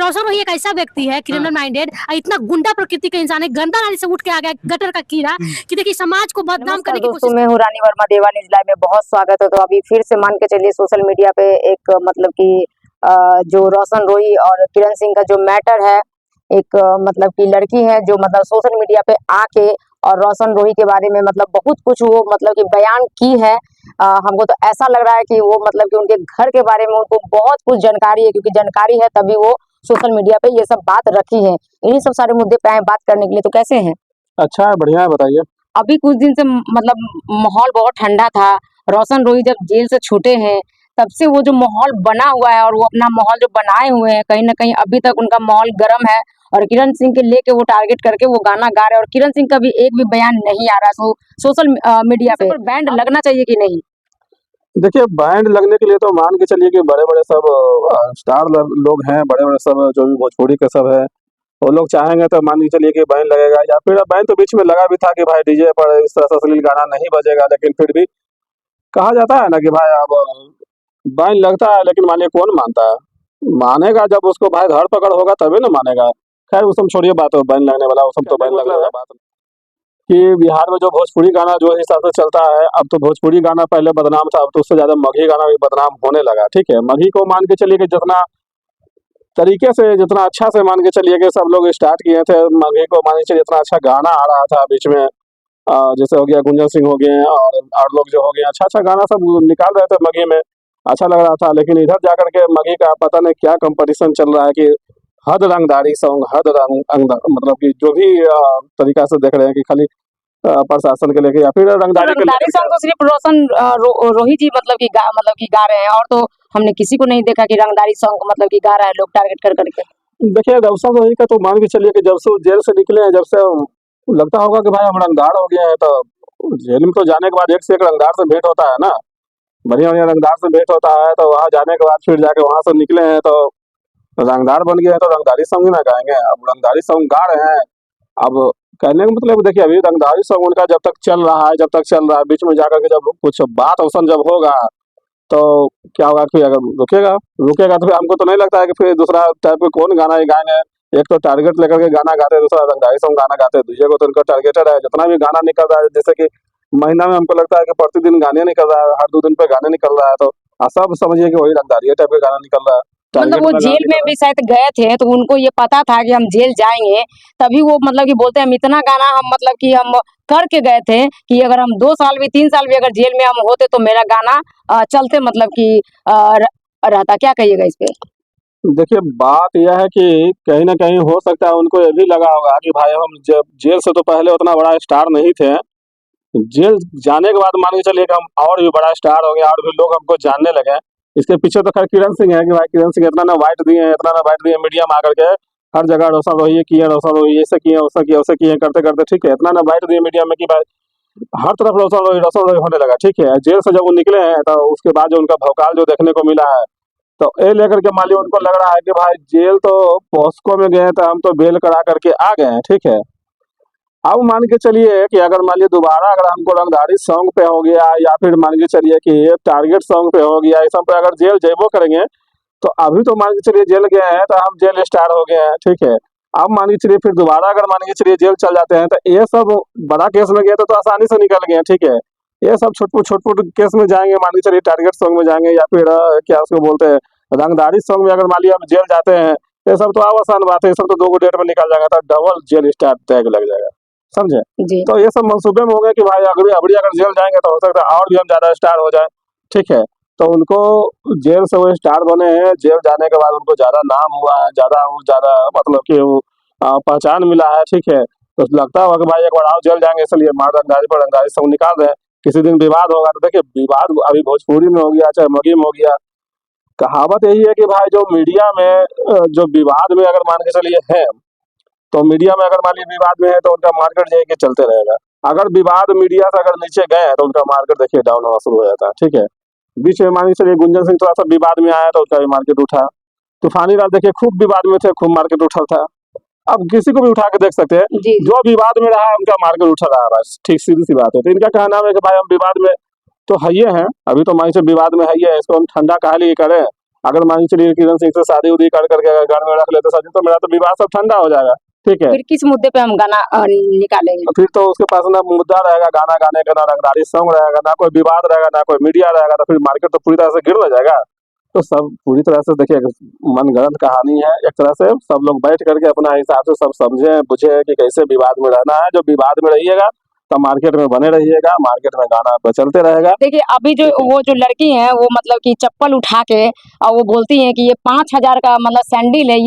रोशन रोही एक ऐसा व्यक्ति है क्रिमिनल माइंडेड, इतना गुंडा प्रकृति का इंसान है, गंदा नाली से उठ के आ गया, गटर का कीड़ा कि देखिए समाज को बदनाम करने की दोस्तों, कोशिश। मैं हूँ रानी वर्मा, देवा न्यूज़ लाइव में बहुत स्वागत है। तो अभी फिर से मान के चलिए सोशल मीडिया पे एक मतलब कि जो रोशन रोही और किरण सिंह का जो मैटर है, एक मतलब कि लड़की है जो मतलब सोशल मीडिया पे आके और रोशन रोही के बारे में मतलब बहुत कुछ वो मतलब कि बयान की है। हमको तो ऐसा लग रहा है कि वो मतलब कि उनके घर के बारे में उनको बहुत कुछ जानकारी है, क्योंकि जानकारी है तभी वो सोशल मीडिया पे ये सब बात रखी है। इन्हीं सब सारे मुद्दे पे आए बात करने के लिए। तो कैसे हैं? अच्छा है, बढ़िया है, बताइए। अभी कुछ दिन से मतलब माहौल बहुत ठंडा था। रोशन रोही जब जेल से छूटे हैं तब से वो जो माहौल बना हुआ है और वो अपना माहौल जो बनाए हुए हैं, कहीं ना कहीं अभी तक उनका माहौल गर्म है। और किरण सिंह के लेके वो टारगेट करके वो गाना गा रहे हैं और किरण सिंह का भी एक भी बयान नहीं आ रहा सोशल मीडिया पे। बैंड लगना चाहिए कि नहीं? देखिए, बैंड लगने के लिए तो मान के चलिए कि बड़े बड़े सब स्टार लोग हैं, बड़े बड़े सब जो भी भोजपुरी के सब है, वो लोग चाहेंगे तो मान के चलिए कि बैंड लगेगा। या फिर बैंड तो बीच में लगा भी था कि भाई डीजे पर इस तरह से अश्लील गाना नहीं बजेगा, लेकिन फिर भी कहा जाता है ना कि भाई अब बैंड लगता है, लेकिन मानिए कौन मानता है? मानेगा जब उसको भाई धर पकड़ होगा तभी ना मानेगा। खैर वो सब छोड़िए, बात हो बैंड लगने वाला, वो सब तो बैंड लगने वाला बात कि बिहार में जो भोजपुरी गाना जो हिसाब से चलता है, अब तो भोजपुरी गाना पहले बदनाम था, अब तो उससे ज्यादा मगही गाना भी बदनाम होने लगा। ठीक है, मगही को मान के चलिए कि जितना तरीके से, जितना अच्छा से मान के चलिए कि सब लोग स्टार्ट किए थे, मगही को मान के चलिए इतना अच्छा गाना आ रहा था बीच में, जैसे हो गया गुंजन सिंह हो गए और लोग जो हो गए अच्छा अच्छा गाना सब निकाल रहे थे मगही में, अच्छा लग रहा था। लेकिन इधर जाकर के मगही का पता नहीं क्या कंपटीशन चल रहा है कि हद रंगदारी सॉन्ग, हद रंग मतलब कि जो भी तरीका से देख रहे हैं कि खाली प्रशासन के लेके या फिर रंगदारी के लेके। सॉन्ग तो सिर्फ रोशन रोही जी मतलब कि गा रहे हैं, और तो हमने किसी को नहीं देखा कि रंगदारी सॉन्ग मतलब कि गा रहा है लोग टारगेट कर करके। देखिए रोशन रोही का तो मान के चलिए कि जब से वो जेल से निकले हैं, जब से लगता होगा कि भाई हम रंगदार हो गए हैं, तो जेल में तो जाने के बाद एक से एक रंगदार से भेंट होता है ना, बढ़िया बढ़िया रंगदार से भेंट होता है। तो वहाँ जाने के बाद फिर जाके वहां से निकले हैं तो रंगदार बन गए हैं, तो रंगदारी सॉन्ग ही ना गाएंगे। अब रंगदारी सॉन्ग गा रहे हैं। अब कहने का मतलब देखिए, अभी रंगदारी सॉन्ग उनका जब तक चल रहा है, जब तक चल रहा है, बीच में जाकर के जब कुछ बात अवसन जब होगा तो क्या होगा कि अगर रुकेगा रुकेगा तो फिर हमको तो नहीं लगता है कि फिर दूसरा टाइप के कौन गाना ही गाएंगे। एक तो टारगेट लेकर के गाना गाते हैं, दूसरा रंगदारी सॉन्ग गाना गाते हैं, दूसरे को तो उनका टारगेटेड है। जितना भी गाना निकल रहा है, जैसे कि महीना में हमको लगता है कि प्रतिदिन गाने निकल रहा है, हर 2 दिन पे गाने निकल रहा है, तो सब समझिए कि वही रंगदारी टाइप का गाना निकल रहा है। मतलब वो जेल में भी शायद गए थे तो उनको ये पता था कि हम जेल जाएंगे, तभी वो मतलब कि बोलते हैं हम इतना गाना हम मतलब कि हम करके गए थे कि अगर हम 2 साल भी 3 साल भी अगर जेल में हम होते तो मेरा गाना चलते मतलब कि रहता। क्या कहिएगा इस पे? देखिए बात यह है कि कहीं ना कहीं हो सकता है उनको ये भी लगा होगा कि भाई हम जब जेल से तो पहले उतना बड़ा स्टार नहीं थे, जेल जाने के बाद मान के चलिए कि हम और भी बड़ा स्टार हो गए और भी लोग हमको जानने लगे। इसके पीछे तो खैर किरण सिंह है कि भाई किरण सिंह इतना ना वाइट दिए हैं, इतना ना वाइट दिए मीडिया में आकर के हर जगह रोशन रोही किए, रोशन रोही ऐसे किए, वैसे किए, वैसे किए करते करते, ठीक है, इतना ना वाइट दिए मीडिया में कि भाई हर तरफ रोशन रोही होने लगा। ठीक है, जेल से जब वो निकले हैं तो उसके बाद जो उनका भौकाल जो देखने को मिला है, तो ये लेकर के मान लिया उनको लग रहा है कि भाई जेल तो पॉस्को में गए तो हम तो बेल करा करके आ गए हैं। ठीक है, अब मान के चलिए कि अगर मान लीजिए दोबारा अगर हमको रंगदारी सॉन्ग पे हो गया या फिर मान के चलिए कि टारगेट सॉन्ग पे हो गया, इस सब पे अगर जेल जेबो करेंगे, तो अभी तो मान के चलिए जेल गए हैं तो हम जेल स्टार हो गए हैं। ठीक है, अब मान के चलिए फिर दोबारा अगर मान के चलिए जेल चल जाते हैं तो ये सब बड़ा केस में गए तो आसानी से निकल गए हैं। ठीक है, ये सब छोट केस में जाएंगे, मान के चलिए टारगेट सॉन्ग में जाएंगे या फिर क्या उसको बोलते हैं रंगदारी सॉन्ग में अगर मान लिया हम जेल जाते हैं, ये सब तो आसान बात है, ये सब तो 2 डेट में निकल जाएगा, तो डबल जेल स्टार टैग लग जाएगा, समझे? तो ये सब मंसूबे में हो गए कि भाई अभी अगर जेल जाएंगे तो हो सकता है और भी हम ज्यादा स्टार हो जाए। ठीक है, तो उनको जेल से वो स्टार बने हैं, जेल जाने के बाद उनको ज्यादा नाम हुआ है, ज्यादा मतलब कि वो पहचान मिला है। ठीक है, तो लगता होगा कि भाई एक बार और जेल जाएंगे, इसलिए मार रंगदारी पर रंगदारी सब निकाल रहे हैं। किसी दिन विवाद होगा तो देखिए विवाद अभी भोजपुरी में हो गया चाहे मगही में हो गया, कहावत यही है कि भाई जो मीडिया में जो विवाद में अगर मान के चलिए है, तो मीडिया में अगर मान लीजिए विवाद में है तो उनका मार्केट जाके चलते रहेगा। अगर विवाद मीडिया से अगर नीचे गए तो उनका मार्केट देखिए डाउन होना शुरू हो जाता है। ठीक है, बीच में मान के चलिए गुंजन सिंह थोड़ा सा विवाद में आया तो उसका भी मार्केट उठा। तूफानी लाल देखिए खूब विवाद में थे, खूब मार्केट उठा था। अब किसी को भी उठा के देख सकते हैं, जो विवाद में रहा है उनका मार्केट उठा रहा है, बस ठीक सीधी सी बात है। तो इनका कहना है कि भाई हम विवाद में तो है ही हैं, अभी तो मान से विवाद में है ही है, इसको हम ठंडा काहे लिए करें, अगर मान के चलिए किरण सिंह से शादी उदी कर करके अगर घर में रख लेते सचिन, तो मेरा तो विवाह सब ठंडा हो जाएगा, ठीक है। फिर किस मुद्दे पे हम गाना निकालेंगे? फिर तो उसके पास ना मुद्दा रहेगा गाना गाने का, ना रंगदारी सॉन्ग रहेगा, ना कोई विवाद रहेगा, ना कोई मीडिया रहेगा, तो फिर मार्केट तो पूरी तरह से गिर जाएगा। तो सब पूरी तरह से देखिए मनगढ़ंत कहानी है एक तरह से। सब लोग बैठ करके अपना हिसाब से सब समझे बुझे कि कैसे विवाद में रहना है। जो विवाद में रहिएगा तो मार्केट में बने रहिएगा, मार्केट में गाना चलते रहेगा। देखिए अभी जो वो जो लड़की है वो मतलब कि चप्पल उठा के और वो बोलती है कि ये 5,000 का मतलब सैंडल है,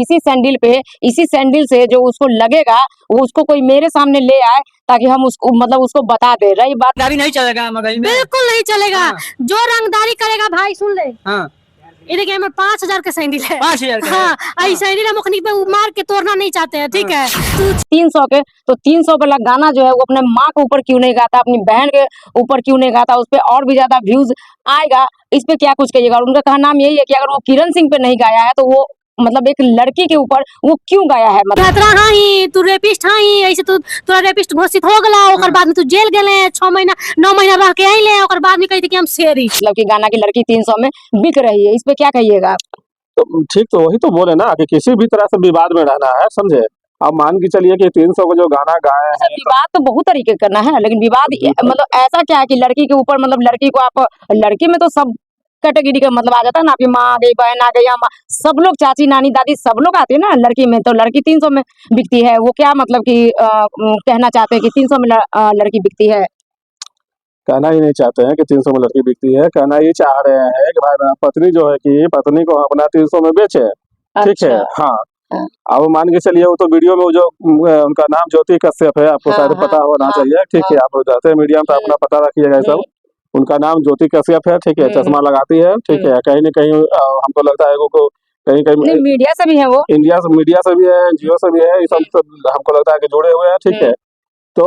इसी सैंडल से जो उसको लगेगा वो उसको कोई मेरे सामने ले आए ताकि हम उसको मतलब उसको बता दे। रही बात दारी नहीं चलेगा मगई में। बिल्कुल नहीं चलेगा। हाँ। जो रंगदारी करेगा भाई सुन ले, हाँ ये देखिए हमें 5,000 का सैंडल है, 5,000 का है। हाँ, हाँ। इस सैंडल हम मुखनी पे मार के तोड़ना नहीं चाहते हैं, ठीक है। तू 300 के, तो 300 वाला गाना जो है वो अपने माँ के ऊपर क्यों नहीं गाता, अपनी बहन के ऊपर क्यों नहीं गाता? उस पर और भी ज्यादा व्यूज आएगा। इस पे क्या कुछ कहिएगा? और उनका कहना नाम यही है कि अगर वो किरण सिंह पे नहीं गाया है तो वो मतलब एक लड़की के ऊपर वो क्यों गाया है? मतलब खतरा हाई, तू रेपिस्ट हाई, ऐसे तू तोरा रेपिस्ट घोषित हो गला, ओकर बाद में तू जेल गेले 6 महीना 9 महीना रह के आइले, ओकर बाद में कहते कि हम शेरी। मतलब कि गाना की लड़की 300 में बिक रही है, इस पे क्या कहिएगा आप? तो ठीक, तो वही तो बोले ना कि किसी भी तरह से विवाद में रहना है, समझे। अब मान के चलिए कि 300 को जो गाना गाए हैं, विवाद तो बहुत तरीके का करना है, लेकिन विवाद मतलब ऐसा क्या है कि लड़की के ऊपर मतलब लड़की को आप, लड़की में तो सब कैटेगरी का मतलब आ जाता है ना, आपकी माँ आ गई, बहन आ गई, अम्मा, सब लोग, चाची नानी दादी सब लोग आते हैं ना लड़की में। तो लड़की 300 में बिकती है, वो क्या मतलब कि कहना चाहते हैं कि 300 में लड़की बिकती है? कहना ही नहीं चाहते हैं कि 300 में लड़की बिकती है, कहना ये चाह रहे हैं कि भाई पत्नी जो है कि पत्नी को अपना 300 में बेचे, ठीक है। अच्छा। हाँ, हाँ। अब मान के चलिए वो तो वीडियो में वो जो उनका नाम ज्योति कश्यप है, आपको हाँ, शायद हाँ, पता होना हाँ, चाहिए, ठीक है। आप जाते हैं मीडिया में तो अपना पता रखिएगा ये सब। उनका नाम ज्योति कश्यप है, ठीक है। चश्मा लगाती है, ठीक है। कहीं न कहीं हमको लगता है वो कहीं कहीं नहीं मीडिया से भी है वो। इंडिया से, मीडिया से भी है, एनजीओ से भी है, ये सब हमको लगता है कि जुड़े हुए हैं, ठीक है। तो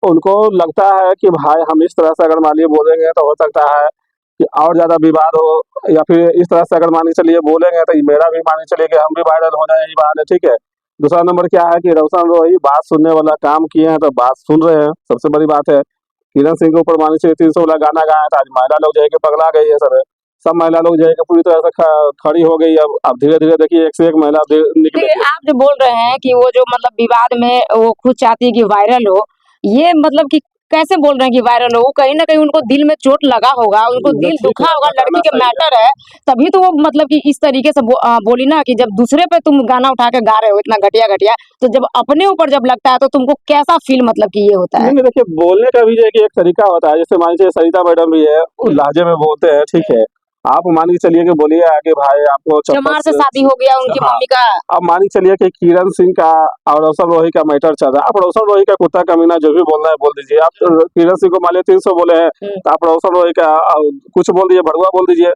उनको लगता है कि भाई हम इस तरह से अगर मान लीजिए बोलेंगे तो हो सकता है कि और ज्यादा विवाद हो, या फिर इस तरह से अगर मान के चलिए बोलेंगे तो मेरा भी मान के चलिए कि हम भी वायरल हो जाए, यही बात है, ठीक है। दूसरा नंबर क्या है कि रोशन रोही बात सुनने वाला काम किए हैं, तो बात सुन रहे हैं, सबसे बड़ी बात है। किरण सिंह के ऊपर मान लीजिए 300 वाला गाना गाया था, आज महिला लोग जो है कि पगला गई है, सब महिला लोग जो है कि पूरी तरह से खड़ी हो गई। अब धीरे धीरे देखिए एक से एक महिला निकलेगी। देखिए आप जो बोल रहे हैं कि वो जो मतलब विवाद में वो खुद चाहती है कि वायरल हो, ये मतलब कि कैसे बोल रहे हैं कि वायरल हो? वो कहीं ना कहीं उनको दिल में चोट लगा होगा, उनको दिल ठीक दुखा है, होगा, आपका लड़की कहना के सही है। मैटर है, तभी तो वो मतलब कि इस तरीके से बोली ना कि जब दूसरे पे तुम गाना उठा के गा रहे हो इतना घटिया घटिया, तो जब अपने ऊपर जब लगता है तो तुमको कैसा फील मतलब कि ये होता है? नहीं देखिए, बोलने का भी जो है कि एक तरीका होता है। जैसे मान लीजिए सरिता मैडम भी है, वो लहजे में बोलते हैं, ठीक है। आप मान के चलिए कि बोलिए आगे भाई आपको चमार से शादी हो गया उनकी हाँ, मम्मी का। अब मान के चलिए कि किरण सिंह का और रोशन रोही का मैटर चल रहा है। आप रोशन रोही का कुत्ता कमीना जो भी बोलना है बोल दीजिए। आप किरण सिंह को मान लीजिए 300 बोले हैं, तो आप रोशन रोही का कुछ बोल दीजिए, भड़ुआ बोल दीजिए,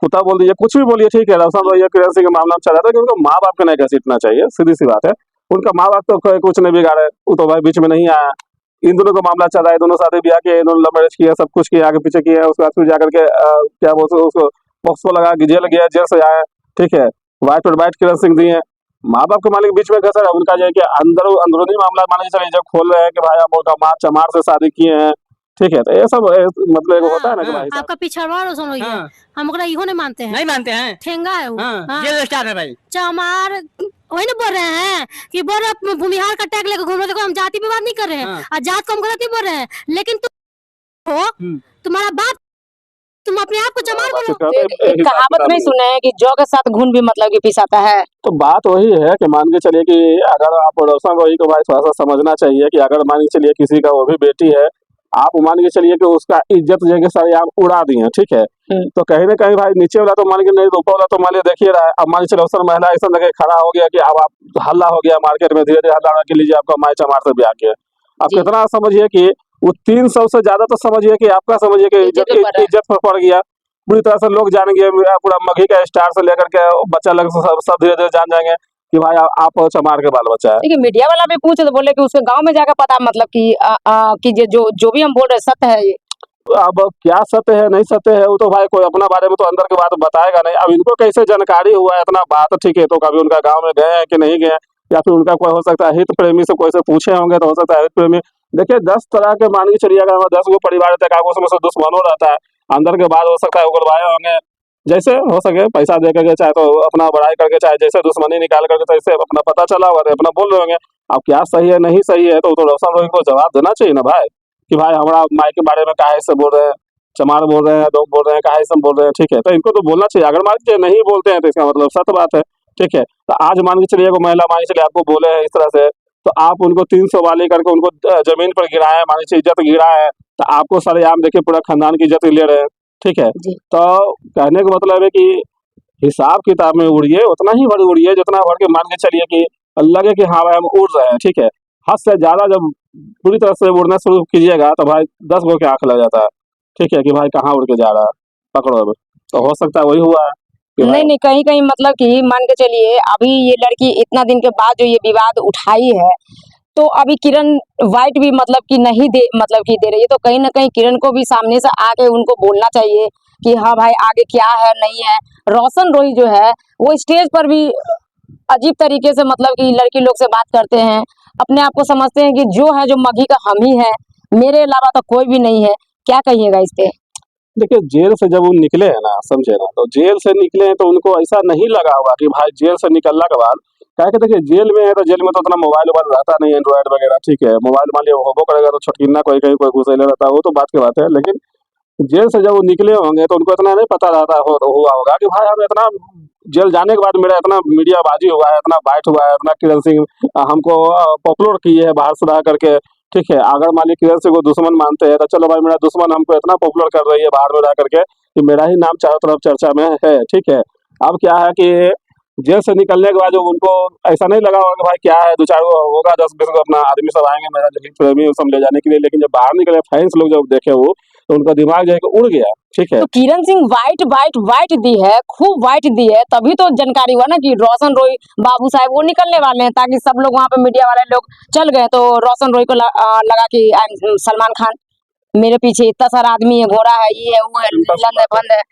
कुत्ता बोल दीजिए, कुछ भी बोलिए, ठीक है। रोशन रोही किरण सिंह का मामला चल रहा था कि उनको माँ बाप के नहीं घसीटना चाहिए, सीधी सी बात है। उनका माँ बाप तो कुछ नहीं बिगाड़े, वो तो भाई बीच में नहीं आया। इन दोनों का मामला चल रहा है, दोनों शादी ब्याह किए, दोनों लव मैरिज किया, सब कुछ किया, आगे पीछे किया। उसके बाद फिर जाकर के क्या बोलते उसको पॉक्सो लगा कि जेल गया, जेल से आया, ठीक है। वाइट और वाइट किरण सिंह दिए, माँ बाप के मालिक बीच में घसर है। उनका जो है कि अंदरूनी मामला मान लीजिए चलिए जब खोल रहे हैं कि भाई हम उनका माँ चमार से शादी किए हैं, ठीक है। तो ये सब मतलब एक होता है ना कि भाई साहब, आपका पिछड़वा रोशन हो गया, हाँ। हम ओकरा इहो नहीं मानते हैं, नहीं मानते हैं। ठेंगा है वो। हाँ, हाँ। जेल स्टार है भाई। चमार वही ना बोल रहे हैं कि बोल रहे भूमिहार का टैग लेकर घूम रहे, देखो हम जाति विवाद नहीं कर रहे हैं, हाँ। और जात को हम गलत नहीं बोल रहे हैं, लेकिन तुम हो, तुम्हारा बाप, तुम अपने आप को चमार बोलो। एक कहावत नहीं सुने हैं कि जौ के साथ घुन भी मतलब कि पिसाता है? तो बात वही है कि मान के चलिए कि अगर आप रोशन रोही को भाई थोड़ा सा समझना चाहिए कि अगर मान के चलिए किसी का वो भी बेटी है, आप मान के चलिए कि उसका इज्जत जो है कि सारी आप उड़ा दी है, ठीक है। तो कहीं ना कहीं भाई नीचे वाला तो मान के नहीं, ऊपर वाला तो मान लिया देखिए रहा है। अब मान के चलिए रोशन महिला ऐसा लगे खड़ा हो गया कि अब आप हल्ला हो गया मार्केट में, धीरे धीरे हल्ला के लीजिए आपका माई चमार से ब्याह किया। अब कितना समझिए कि वो 300 से ज्यादा तो समझिए कि आपका समझिए कि इज्जत पर पड़ गया। पूरी तरह से लोग जानेंगे, पूरा मघी का स्टार से लेकर के बच्चा लग सब धीरे धीरे जान जाएंगे कि भाई आप चमार के बाल बच्चा है। देखिए मीडिया वाला भी पूछे तो बोले कि उसके गांव में जाकर पता मतलब कि जो भी हम बोल रहे सत्य है ये। अब क्या सत्य है नहीं सत्य है वो तो भाई कोई अपना बारे में तो अंदर की बात बताएगा नहीं। अब इनको कैसे जानकारी हुआ है इतना बात, ठीक है। तो कभी उनका गांव में गए हैं कि नहीं गए, या फिर उनका कोई हो सकता है हित प्रेमी से कोई से पूछे होंगे, तो हो सकता है हित प्रेमी। देखिए 10 तरह के मान के चलिए, अगर 10 गो परिवार तक उसमें से दुश्मनों रहता है, अंदर के बाद हो सकता है उगलवाए होंगे, जैसे हो सके पैसा दे करके चाहे तो अपना बड़ाई करके, चाहे जैसे दुश्मनी निकाल करके, तो इससे अपना पता चला हुआ है अपना बोल रहे होंगे। अब क्या सही है नहीं सही है तो रोशन रोही को जवाब देना चाहिए ना भाई, कि भाई हमारा माई के बारे में काहे से बोल रहे हैं, चमार बोल रहे हैं, लोग बोल रहे हैं, काहे से बोल रहे हैं, ठीक है, तो इनको तो बोलना चाहिए। अगर मान लीजिए नहीं बोलते हैं तो इसका मतलब सत्य बात है, ठीक है। तो आज मान के चलिए महिला मान के चलिए आपको बोले हैं इस तरह से, तो आप उनको 300 वाली करके उनको जमीन पर गिराए, मान लीजिए इज्जत गिरा है, तो आपको सरेआम देखिए पूरा खानदान की इज्जत ले रहे हैं, ठीक है। जी। तो कहने का मतलब है कि हिसाब किताब में उड़िए, उतना ही भर उड़िए जितना भर के मान के चलिए कि लगे कि हाँ भाई हम उड़ रहे हैं, ठीक है। हद से ज्यादा जब पूरी तरह से उड़ना शुरू कीजिएगा तो भाई 10 गो के आंख लग जाता है, ठीक है, कि भाई कहाँ उड़ के जा रहा है, पकड़ो अब। तो हो सकता है वही हुआ है कि भाई नहीं नहीं, कहीं कहीं मतलब कि मान के चलिए अभी ये लड़की इतना दिन के बाद जो ये विवाद उठाई है, तो अभी किरण वाइट भी मतलब कि नहीं दे मतलब कि दे रही है, तो कहीं ना कहीं किरण को भी सामने से आके उनको बोलना चाहिए कि हाँ भाई आगे क्या है नहीं है। रोशन रोही जो है वो स्टेज पर भी अजीब तरीके से मतलब कि लड़की लोग से बात करते हैं, अपने आप को समझते हैं कि जो है जो मघी का हम ही है, मेरे अलावा तो कोई भी नहीं है। क्या कहिएगा इस पे? देखिए जेल से जब वो निकले हैं ना, समझे ना, तो जेल से निकले हैं तो उनको ऐसा नहीं लगा होगा कि भाई जेल से निकलने के बाद, क्या कि देखिए जेल में है तो जेल में तो उतना मोबाइल वोबाइल रहता नहीं, एंड्रॉइड वगैरह, ठीक है। मोबाइल मान लिया होबो करेगा तो छटकिना कोई कहीं कोई घुसेले रहता है, वो तो बात की बात है। लेकिन जेल से जब वो निकले होंगे तो उनको इतना नहीं पता रहता हुआ होगा कि भाई हम इतना जेल जाने के बाद मेरा इतना मीडियाबाजी हुआ है, इतना बाइट हुआ है, इतना किरण सिंह हमको पॉपुलर किए है बाहर से रह करके, ठीक है। अगर मान लीजिए किरण सिंह को दुश्मन मानते हैं तो चलो भाई मेरा दुश्मन हमको इतना पॉपुलर कर रही है बाहर में रह करके कि मेरा ही नाम चारों तरफ चर्चा में है, ठीक है। अब क्या है कि जेल से निकलने के बाद जो उनको ऐसा नहीं लगा होगा कि भाई क्या है, दो चार गो होगा 10-20 गो अपना आदमी सब आएंगे मेरा जो प्रेमी सब ले जाने के लिए, लेकिन जब बाहर निकले फैंस लोग जब देखे वो, तो उनका दिमाग जो है कि उड़ गया, ठीक है। तो किरण सिंह वाइट वाइट वाइट दी है, खूब वाइट दी है, तभी तो जानकारी हुआ ना कि रोशन रोही बाबू साहब वो निकलने वाले हैं, ताकि सब लोग वहां पे मीडिया वाले लोग चल गए तो रोशन रोही को लगा कि आई एम सलमान खान, मेरे पीछे इतना सारा आदमी है, घोड़ा है, ये है वो है, लंद है फंद है।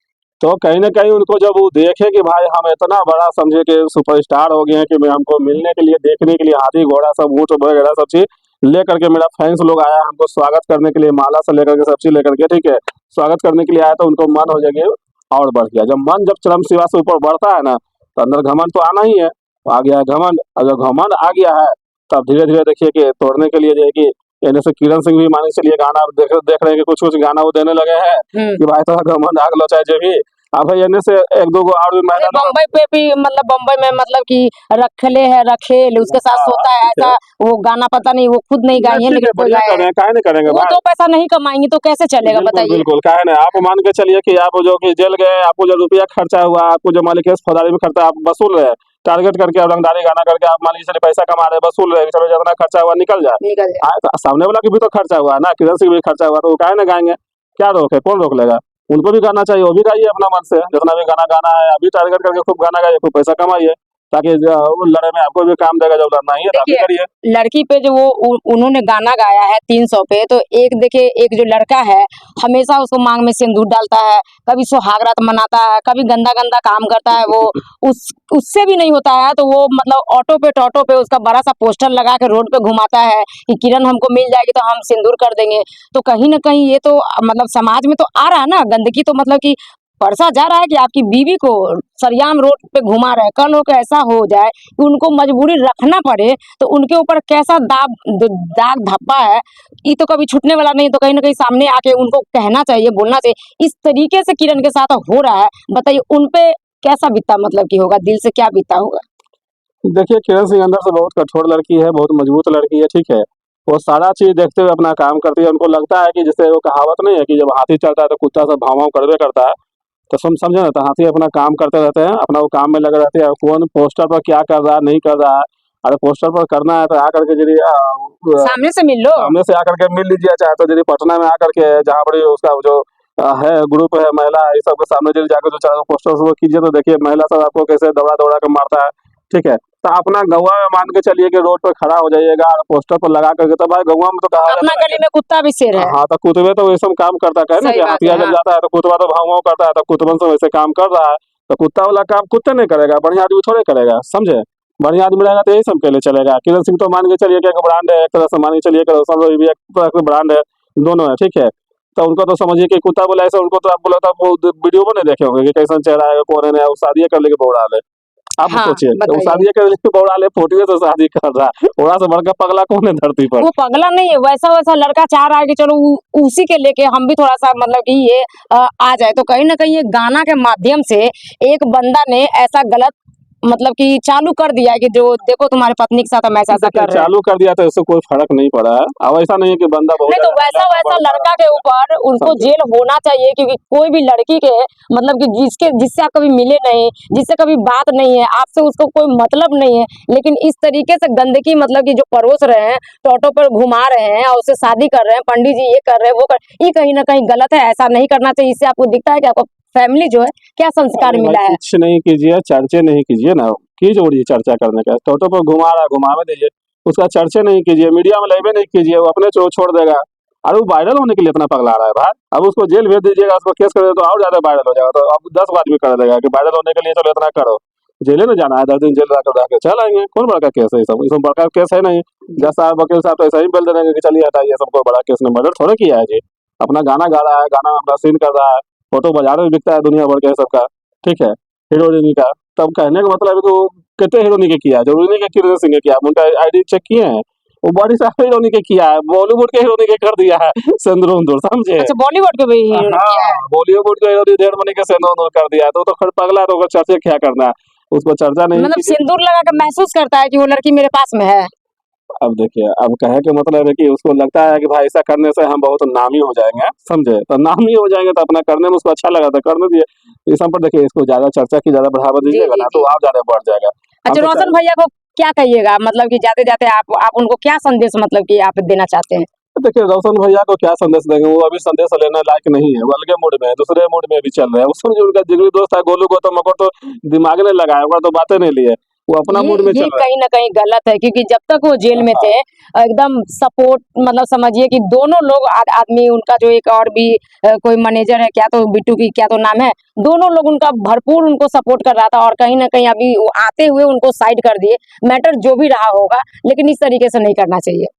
तो कहीं ना कहीं उनको जब वो देखे कि भाई हम इतना बड़ा समझे कि सुपरस्टार हो गए हैं कि हमको मिलने के लिए देखने के लिए हाथी घोड़ा सब ऊँट वगैरह सब चीज लेकर के मेरा फैंस लोग आया हमको स्वागत करने के लिए, माला से लेकर के सब चीज लेकर के, ठीक है, स्वागत करने के लिए आया, तो उनको मन हो जाएगी और बढ़ गया। जब मन जब चरम सीमा से ऊपर बढ़ता है ना, तो अंदर घमंड तो आना ही है, तो आ गया है घमंड। और जब घमंड आ गया है तब धीरे धीरे देखिए कि तोड़ने के लिए जो है कि यानी से किरण सिंह भी मान के चलिए गाना देख रहे हैं कि कुछ कुछ गाना वो देने लगे हैं कि भाई थोड़ा घमंड आग लो चाहे जो भी। अब भाई यानी से एक दो गो और भी अरे महिला बम्बई पे भी मतलब बम्बई में मतलब कि रखले है रखेल उसके साथ सोता है, ठीक है, ऐसा वो गाना पता नहीं वो खुद नहीं गाई है ठीक है, लेकिन कोई बढ़िया गाया कर है। रहे हैं, काहे नहीं करेंगे वो भाई। दो पैसा नहीं कमाएंगे तो कैसे चलेगा बिल्कुल बताइए? बिल्कुल, काहे नहीं, आप मान के चलिए कि आप जो कि जेल गए, आपको जो रुपया खर्चा हुआ, आपको जो मान लीजिए फौजदारी में खर्चा आप वसूल रहे हैं, टारगेट करके आप रंगदारी गाना करके आप मान लीजिए चलिए पैसा कमा रहे हैं, वसूल रहे हैं, चलो जितना खर्चा हुआ निकल जाए। निकल जाए। तो सामने वाला की भी तो खर्चा हुआ है ना, किरण सिंह भी खर्चा हुआ, तो वो काहे ना गाएंगे, क्या रोक है, कौन रोक लेगा? उनको भी गाना चाहिए, वो भी गाइए अपना मन से, जितना भी गाना गाना है अभी टारगेट करके खूब गाना गाइए, खूब पैसा कमाइए, ताकि वो लड़े में आपको भी काम देगा, जब लड़ना ही है तो आप भी देखिए करिए। लड़की पे जो वो उन्होंने गाना गाया है 300 पे, तो एक देखिए एक जो लड़का है हमेशा उसको मांग में सिंदूर डालता है, कभी सुहागरात मनाता है, कभी गंदा गंदा काम करता है वो, उस उससे भी नहीं होता है तो वो मतलब ऑटो पे उसका बड़ा सा पोस्टर लगा के रोड पे घुमाता है कि किरण हमको मिल जाएगी तो हम सिंदूर कर देंगे। तो कहीं ना कहीं ये तो मतलब समाज में तो आ रहा है ना गंदगी, तो मतलब कि परसा जा रहा है कि आपकी बीवी को सरियाम रोड पे घुमा रहे हैं, कल हो के ऐसा हो जाए कि उनको मजबूरी रखना पड़े, तो उनके ऊपर कैसा दाग धब्बा है, ये तो कभी छूटने वाला नहीं। तो कहीं ना कहीं सामने आके उनको कहना चाहिए, बोलना चाहिए। इस तरीके से किरण के साथ हो रहा है, बताइए उन पे कैसा बीता मतलब कि होगा, दिल से क्या बीता होगा? देखिए किरण सिंह अंदर से बहुत कठोर लड़की है, बहुत मजबूत लड़की है, ठीक है। वो सारा चीज देखते हुए अपना काम करती है। उनको लगता है कि जैसे वो कहावत नहीं है कि जब हाथी चलता है तो कुत्ता सब भाव करबे करता है, तो समझे ना, तो हाथी अपना काम करते रहते हैं, अपना वो काम में लगे रहते हैं, कौन पोस्टर पर क्या कर रहा है नहीं कर रहा है। अरे पोस्टर पर करना है तो आकर के यदि सामने से मिल लो। सामने से आकर के मिल लीजिए, चाहे तो यदि पटना में आकर के जहाँ बड़ी उसका जो है ग्रुप है महिला इस सबके सामने यदि जाकर जो चाहे पोस्टर वो कीजिए, तो देखिए महिला सब आपको कैसे दौड़ा दौड़ा के मारता है, ठीक है। तो अपना गौवा में मान के चलिए कि रोड पर खड़ा हो जाइएगा और पोस्टर पर लगा करके, तो भाई गौवा में तो कहा अपना जाता है गली में कुत्ता भी शेर है। हाँ, तो कुतबे तो वैसे काम करता है ना, सही कि बात हथिया है, जब हाँ। जाता है तो कुतबा तो भाव करता है, तो कुतबन से वैसे काम कर रहा है। तो कुत्ता वाला काम कुत्ते नहीं करेगा, बढ़िया आदमी थोड़े करेगा, समझे। बढ़िया आदमी रहेगा तो यही सब के लिए चलेगा। किरण सिंह तो मान के चलिए कि एक ब्रांड है, एक तरह से मान के चलिए कि रोशन रोही भी एक तरह से ब्रांड है, दोनों है, ठीक है। तो उनको तो समझिए कि कुत्ता बोला ऐसा, उनको तो आप बोला था वो वीडियो में नहीं देखे होंगे कि कैसा चेहरा है, कौन है, वो शादी कर लेके बौड़ा ले। आप हाँ सोचिए, वो बताइए। शादी कर लेके बौड़ा ले, फोटो से शादी कर रहा है, थोड़ा सा बड़का पगला कौन है धरती पर। वो पगला नहीं है, वैसा वैसा लड़का चाह रहा है कि चलो उसी के लेके हम भी थोड़ा सा मतलब कि ये आ जाए। तो कहीं ना कहीं ये गाना के माध्यम से एक बंदा ने ऐसा गलत मतलब कि चालू कर दिया है कि जो देखो तुम्हारे पत्नी के साथ हम ऐसा देखिए, कर रहे हैं। चालू कर दिया तो इससे कोई फर्क नहीं पड़ा है। अब ऐसा नहीं है कि बंदा बहुत नहीं तो ज्यादा वैसा हिला, वैसा बड़ा लड़का के ऊपर उनको समझे। जेल होना चाहिए, क्योंकि कोई भी लड़की के मतलब कि जिससे आप कभी मिले नहीं, जिससे कभी बात नहीं है, आपसे उसको कोई मतलब नहीं है, लेकिन इस तरीके से गंदगी मतलब कि जो परोस रहे हैं, टोटो पर घुमा रहे हैं और उससे शादी कर रहे हैं, पंडित जी ये कर रहे हैं वो कर, ये कहीं ना कहीं गलत है। ऐसा नहीं करना चाहिए। इससे आपको दिखता है कि आपको फैमिली जो है क्या संस्कार अरे भाई मिला है। कुछ नहीं कीजिए, चर्चे नहीं कीजिए ना, की जोड़िए चर्चा करने का। टोटो पर घुमा रहा है, घुमावे दीजिए, उसका चर्चे नहीं कीजिए, मीडिया में लेबे नहीं कीजिए, वो अपने छोड़ देगा। अरे वो वायरल होने के लिए इतना पगला रहा है भाई। अब उसको जेल भेज दीजिएगा, उसको केस कर देगा तो और ज्यादा वायरल हो जाएगा। तो अब 10 आदमी कर देगा कि वायरल होने के लिए चलो इतना करो, जेले में जाना है, 10 दिन जेल रह के चल आएंगे। कौन बड़का केस है ये सब, इसमें बड़का केस है नहीं। जज साहब, वकील साहब तो ऐसा ही बोल देंगे कि चलिए हटाइए, सबको बड़ा केस ने मर्डर थोड़े किया है जी। अपना गाना गा रहा है, गाना में अपना सीन कर रहा है, फोटो बाजार में बिकता है दुनिया भर के सबका, ठीक है, हीरोइनी का। तब कहने का मतलब है कि वो कितने हीरोइनी के किया है, जरूरी नहीं कि किरण सिंह के किया है, उनका आईडी चेक किए हैं, वो बड़ी सारी हीरोइनी के किया है, बॉलीवुड के हीरोइनी के कर दिया है सिंदूर, समझे। अच्छा बॉलीवुड के भी हीरो ने किया है। हाँ, बॉलीवुड के हीरोइनी ढेर मनी के सिंदूर कर दिया है, तो खैर पगला है, तो उसका चर्चा क्या करना है, उसको चर्चा नहीं मतलब कीजिए। सिंदूर लगा के महसूस करता है कि वो लड़की मेरे पास में है। अब देखिए, अब कहे के मतलब है कि उसको लगता है कि भाई ऐसा करने से हम बहुत नामी हो जाएंगे, समझे। तो नामी हो जाएंगे तो अपना करने में उसको अच्छा लगा तो करने दिए। इस सब पर देखिए, इसको ज्यादा चर्चा की, ज्यादा बढ़ावा जी दीजिएगा जी ना जी। तो और ज्यादा बढ़ जाएगा। हम अच्छा तो रोशन भैया को क्या कहिएगा, मतलब कि जाते जाते आप उनको क्या संदेश मतलब कि आप देना चाहते हैं। देखिए, रोशन भैया को क्या संदेश देंगे, वो अभी संदेश लेने लायक नहीं है, वो अलगे मूड में है, दूसरे मूड में भी चल रहे हैं। उसमें जो उनका जिगरी दोस्त है गोलू गौतम को तो दिमाग नहीं लगाया, वो तो बातें नहीं लिए, वो अपना मूड में ये चल रहा कहीं ना कहीं गलत है, क्योंकि जब तक वो जेल है। में हाँ, थे एकदम सपोर्ट मतलब समझिए कि दोनों लोग आदमी उनका जो एक और भी कोई मैनेजर है, क्या तो बिट्टू की क्या तो नाम है, दोनों लोग उनका भरपूर उनको सपोर्ट कर रहा था। और कहीं ना कहीं अभी वो आते हुए उनको साइड कर दिए। मैटर जो भी रहा होगा, लेकिन इस तरीके से नहीं करना चाहिए।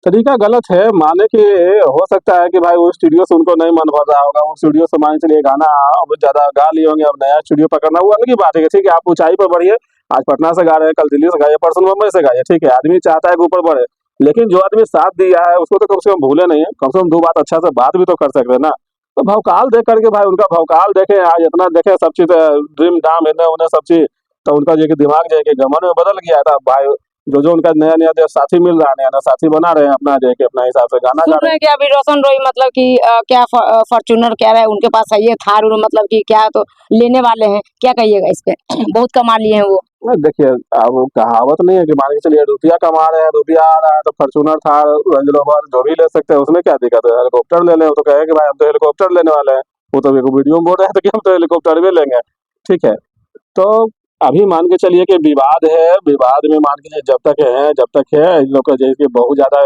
तरीका गलत है, माने कि हो सकता है कि भाई वो स्टूडियो से उनको नहीं मन भर रहा होगा, वो स्टूडियो से मान के चलिए गाना अब ज्यादा गा लिए होंगे, अब नया स्टूडियो पकड़ना वो अलग ही बात है कि ठीक है, आप ऊंचाई पर बढ़िए, आज पटना से गा रहे हैं, कल दिल्ली से गाइए, परसों मुंबई से गाइए, ठीक है, आदमी चाहता है कि ऊपर बढ़े। लेकिन जो आदमी साथ दिया है उसको तो कम से कम भूले नहीं है, कम से कम 2 बात अच्छा से बात भी तो कर सकते हैं ना। तो भवकाल देख करके भाई, उनका भवकाल देखे, आज इतना देखे सब चीज, ड्रीम डाम इन्हें उन्हें सब चीज, तो उनका जो कि दिमाग जो है कि घमंड में बदल गया था भाई। जो उनका नया नया जो साथी मिल रहा है, नया नया साथी बना रहे हैं, अपना जो है कि अपना हिसाब से गाना सुन गा रहे रहे हैं। हैं कि अभी रोशन रोई मतलब कि क्या फॉर्च्यूनर कह रहा है उनके पास है, ये थार मतलब कि क्या तो लेने वाले हैं, क्या कहिएगा इस पे। बहुत कमा लिए हैं वो। देखिए, अब वो कहावत नहीं है कि मान के चलिए रुपया कमा रहे हैं, रुपया आ रहा है तो फॉर्च्यूनर था, रेंज रोवर जो भी ले सकते हैं, उसमें क्या दिक्कत है। हेलीकॉप्टर ले लें, वो तो कहे कि भाई हम तो हेलीकॉप्टर लेने वाले हैं, वो तो एक वीडियो में बोल रहे थे कि हम तो हेलीकॉप्टर भी लेंगे, ठीक है। तो अभी मान के चलिए कि विवाद है, विवाद में मान के जब तक है, जब तक है, इन लोग का जैसे बहुत ज्यादा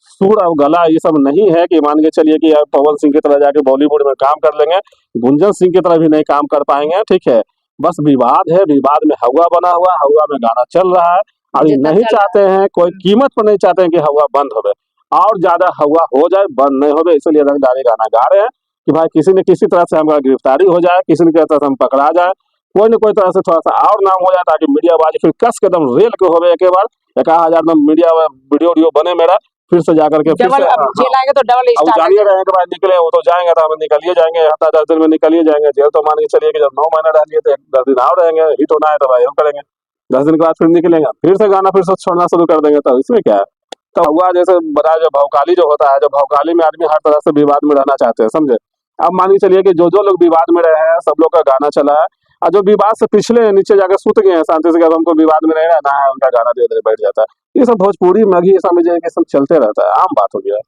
सुर और गला ये सब नहीं है कि मान के चलिए कि आप पवन सिंह की तरह जाके बॉलीवुड में काम कर लेंगे, गुंजन सिंह की तरह भी नहीं काम कर पाएंगे, ठीक है। बस विवाद है, विवाद में हवा बना हुआ, हवा में गाना चल रहा है, और ये जितना नहीं चल चाहते हैं, कोई कीमत पर नहीं चाहते हैं कि हवा बंद हो, और ज्यादा हवा हो जाए, बंद नहीं हो, इसलिए रंगदारी गाना गा रहे हैं कि भाई किसी न किसी तरह से हमारा गिरफ्तारी हो जाए, किसी न किसी तरह से हम पकड़ा जाए, कोई न कोई तरह से थोड़ा सा और नाम हो जाए, ताकि मीडिया बाजी फिर कस के एकदम रेल के होवे, एक बार 1000 में मीडिया वीडियो वीडियो बने मेरा, फिर से जाकर के फिर डबल से अब हाँ। जेल आएंगे तो डबल अब स्टार लग जानिए रहे जाएगा। हैं कि भाई निकले, वो तो जाएंगे तो हम निकलिए जाएंगे, हफ्ता 10 दिन में निकलिए जाएंगे जेल। तो मान के चलिए कि जब 9 महीना रह लिए तो 10 दिन और रहेंगे, हिट होना है तो भाई हम करेंगे, 10 दिन के बाद फिर निकलेंगे, फिर से गाना फिर से छोड़ना शुरू कर देंगे, तो इसमें क्या है। तो हुआ जैसे बड़ा जो भवकाली जो होता है, जो भवकाली में आदमी हर तरह से विवाद में रहना चाहते हैं, समझे। अब मान के चलिए कि जो लोग विवाद में रहे हैं, सब लोग का गाना चला है, और जो विवाद से पिछले हैं, नीचे जाकर सुत गए हैं शांति से कि अब हमको विवाद में नहीं रहना है, उनका गाना धीरे धीरे बैठ जाता है। ये सब भोजपुरी मगही समझिए कि सब चलते रहता है, आम बात हो गया।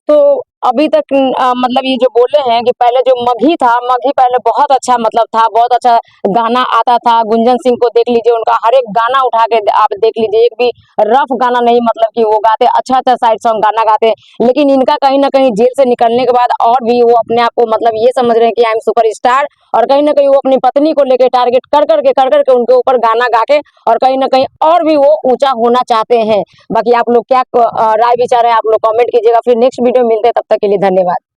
तो अभी तक मतलब ये जो बोले हैं कि पहले जो मगही था, मगही पहले बहुत अच्छा मतलब था, बहुत अच्छा गाना आता था। गुंजन सिंह को देख लीजिए, उनका हर एक गाना उठा के आप देख लीजिए, एक भी रफ गाना नहीं मतलब कि वो गाते, अच्छा अच्छा साइड सॉन्ग गाना गाते। लेकिन इनका कहीं ना कहीं जेल से निकलने के बाद और भी वो अपने आप को मतलब ये समझ रहे हैं कि आई एम सुपर स्टार, और कहीं ना कहीं वो अपनी पत्नी को लेके टारगेट कर करके उनके ऊपर गाना गा के और कहीं ना कहीं और भी वो ऊंचा होना चाहते हैं। बाकी आप लोग क्या राय विचार है, आप लोग कमेंट कीजिएगा। फिर नेक्स्ट वीडियो में मिलते हैं, तब तक के लिए धन्यवाद।